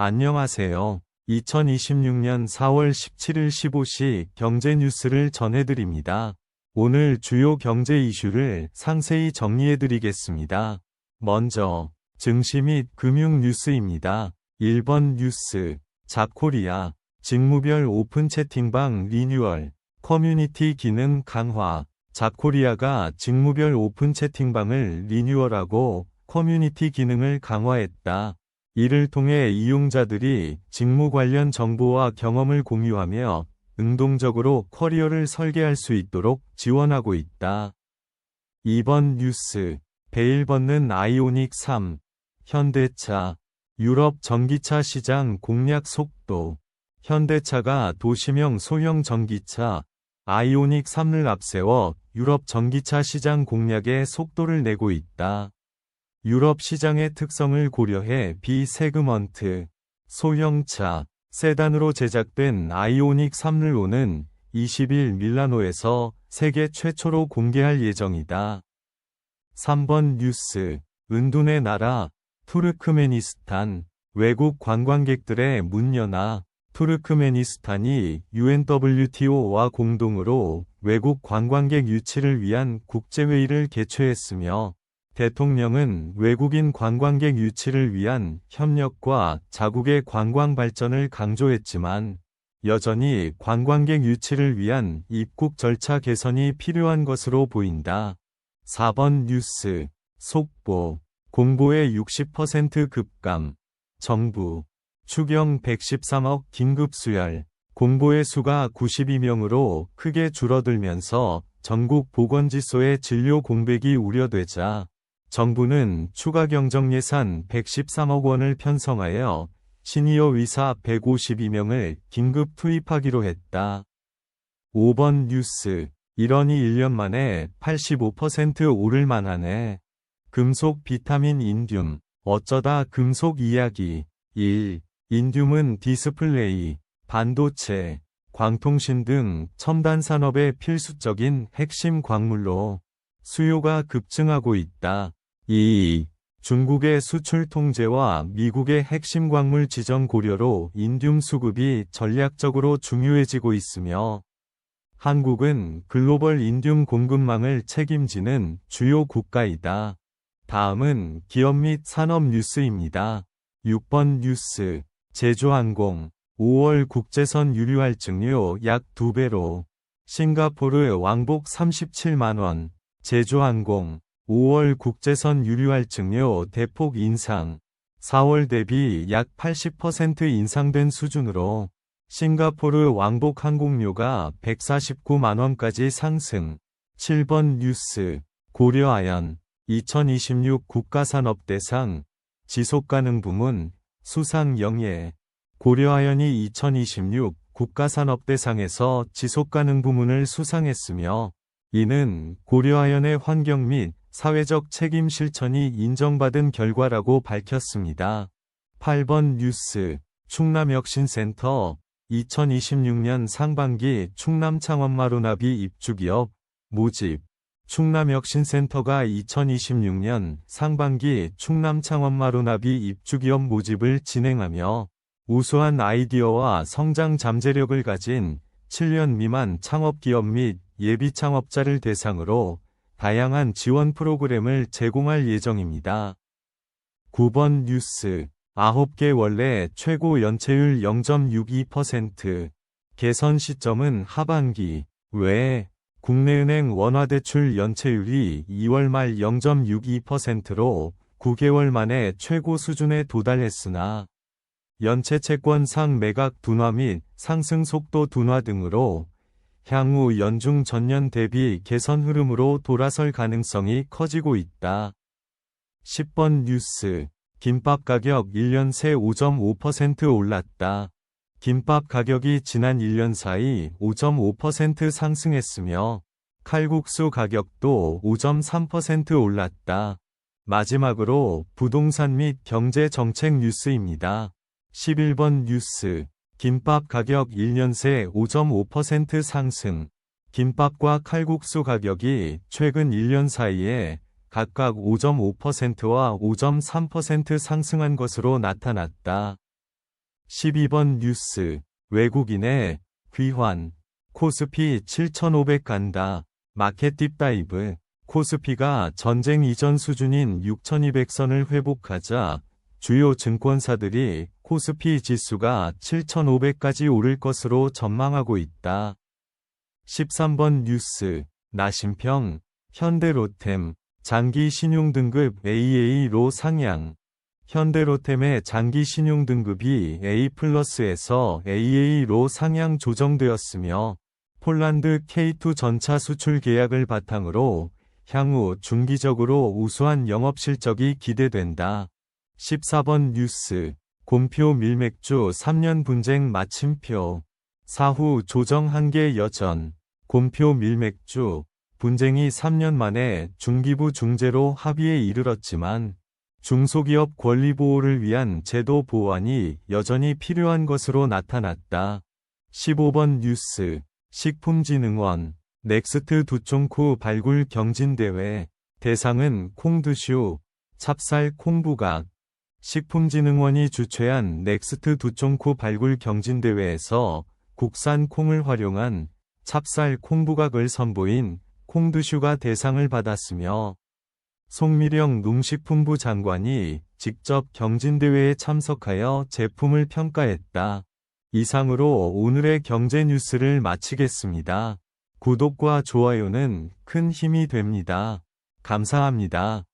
안녕하세요. 2026년 4월 17일 15시 경제 뉴스를 전해드립니다. 오늘 주요 경제 이슈를 상세히 정리해드리겠습니다. 먼저 증시 및 금융 뉴스입니다. 1번 뉴스, 잡코리아, 직무별 오픈 채팅방 리뉴얼, 커뮤니티 기능 강화. 잡코리아가 직무별 오픈 채팅방을 리뉴얼하고 커뮤니티 기능을 강화했다. 이를 통해 이용자들이 직무 관련 정보와 경험을 공유하며 능동적으로 커리어를 설계할 수 있도록 지원하고 있다. 2번 뉴스, 베일 벗는 아이오닉 3, 현대차, 유럽 전기차 시장 공략 속도. 현대차가 도시명 소형 전기차 아이오닉 3을 앞세워 유럽 전기차 시장 공략에 속도를 내고 있다. 유럽 시장의 특성을 고려해 비세그먼트, 소형차, 세단으로 제작된 아이오닉 3를 20일 밀라노에서 세계 최초로 공개할 예정이다. 3번 뉴스, 은둔의 나라, 투르크메니스탄, 외국 관광객들의 문 연하. 투르크메니스탄이 UNWTO와 공동으로 외국 관광객 유치를 위한 국제회의를 개최했으며 대통령은 외국인 관광객 유치를 위한 협력과 자국의 관광 발전을 강조했지만 여전히 관광객 유치를 위한 입국 절차 개선이 필요한 것으로 보인다. 4번 뉴스, 속보, 공보의 60% 급감, 정부, 추경 113억 긴급 수혈, 공보의 수가 92명으로 크게 줄어들면서 전국 보건지소의 진료 공백이 우려되자 정부는 추가 경정 예산 113억 원을 편성하여 시니어 의사 152명을 긴급 투입하기로 했다. 5번 뉴스, 일원이 1년 만에 85% 오를 만하네. 금속 비타민 인듐, 어쩌다 금속 이야기. 1. 인듐은 디스플레이, 반도체, 광통신 등 첨단 산업의 필수적인 핵심 광물로 수요가 급증하고 있다. 2. 중국의 수출 통제와 미국의 핵심 광물 지정 고려로 인듐 수급이 전략적으로 중요해지고 있으며 한국은 글로벌 인듐 공급망을 책임지는 주요 국가이다. 다음은 기업 및 산업 뉴스입니다. 6번 뉴스, 제주항공, 5월 국제선 유류 할증료 약 2배로, 싱가포르 왕복 37만원, 제주항공, 5월 국제선 유류 할증료 대폭 인상, 4월 대비 약 80% 인상된 수준으로, 싱가포르 왕복 항공료가 149만원까지 상승. 7번 뉴스, 고려아연, 2026 국가산업대상, 지속가능 부문, 수상 영예. 고려아연이 2026 국가산업대상에서 지속가능 부문을 수상했으며 이는 고려아연의 환경 및 사회적 책임 실천이 인정받은 결과라고 밝혔습니다. 8번 뉴스, 충남혁신센터, 2026년 상반기 충남창원마루나비 입주기업 모집. 충남혁신센터가 2026년 상반기 충남창원마루나비 입주기업 모집을 진행하며 우수한 아이디어와 성장 잠재력을 가진 7년 미만 창업기업 및 예비창업자를 대상으로 다양한 지원 프로그램을 제공할 예정입니다. 9번 뉴스, 9개 원래 최고 연체율 0.62%, 개선 시점은 하반기. 왜? 국내은행 원화대출 연체율이 2월 말 0.62%로 9개월 만에 최고 수준에 도달했으나 연체채권 매각 둔화 및 상승 속도 둔화 등으로 향후 연중 전년 대비 개선 흐름으로 돌아설 가능성이 커지고 있다. 10번 뉴스, 김밥 가격 1년 새 5.5% 올랐다. 김밥 가격이 지난 1년 사이 5.5% 상승했으며 칼국수 가격도 5.3% 올랐다. 마지막으로 부동산 및 경제 정책 뉴스입니다. 11번 뉴스, 김밥 가격 1년 새 5.5% 상승. 김밥과 칼국수 가격이 최근 1년 사이에 각각 5.5%와 5.3% 상승한 것으로 나타났다. 12번 뉴스. 외국인의 귀환. 코스피 7,500 간다. 마켓 딥다이브. 코스피가 전쟁 이전 수준인 6,200선을 회복하자 주요 증권사들이 코스피 지수가 7,500까지 오를 것으로 전망하고 있다. 13번 뉴스. 나심평. 현대로템. 장기 신용등급 AA로 상향. 현대로템의 장기 신용등급이 A+에서 AA로 상향 조정되었으며 폴란드 K2 전차 수출 계약을 바탕으로 향후 중기적으로 우수한 영업실적이 기대된다. 14번 뉴스. 곰표 밀맥주 3년 분쟁 마침표. 사후 조정 한계 여전. 곰표 밀맥주 분쟁이 3년 만에 중기부 중재로 합의에 이르렀지만 중소기업 권리 보호를 위한 제도 보완이 여전히 필요한 것으로 나타났다. 15번 뉴스. 식품진흥원. 넥스트 두쫑쿠 발굴 경진대회. 대상은 콩드슈, 찹쌀 콩부각. 식품진흥원이 주최한 넥스트 두쫑쿠 발굴 경진대회에서 국산 콩을 활용한 찹쌀 콩부각을 선보인 콩드슈가 대상을 받았으며 송미령 농식품부 장관이 직접 경진대회에 참석하여 제품을 평가했다. 이상으로 오늘의 경제 뉴스를 마치겠습니다. 구독과 좋아요는 큰 힘이 됩니다. 감사합니다.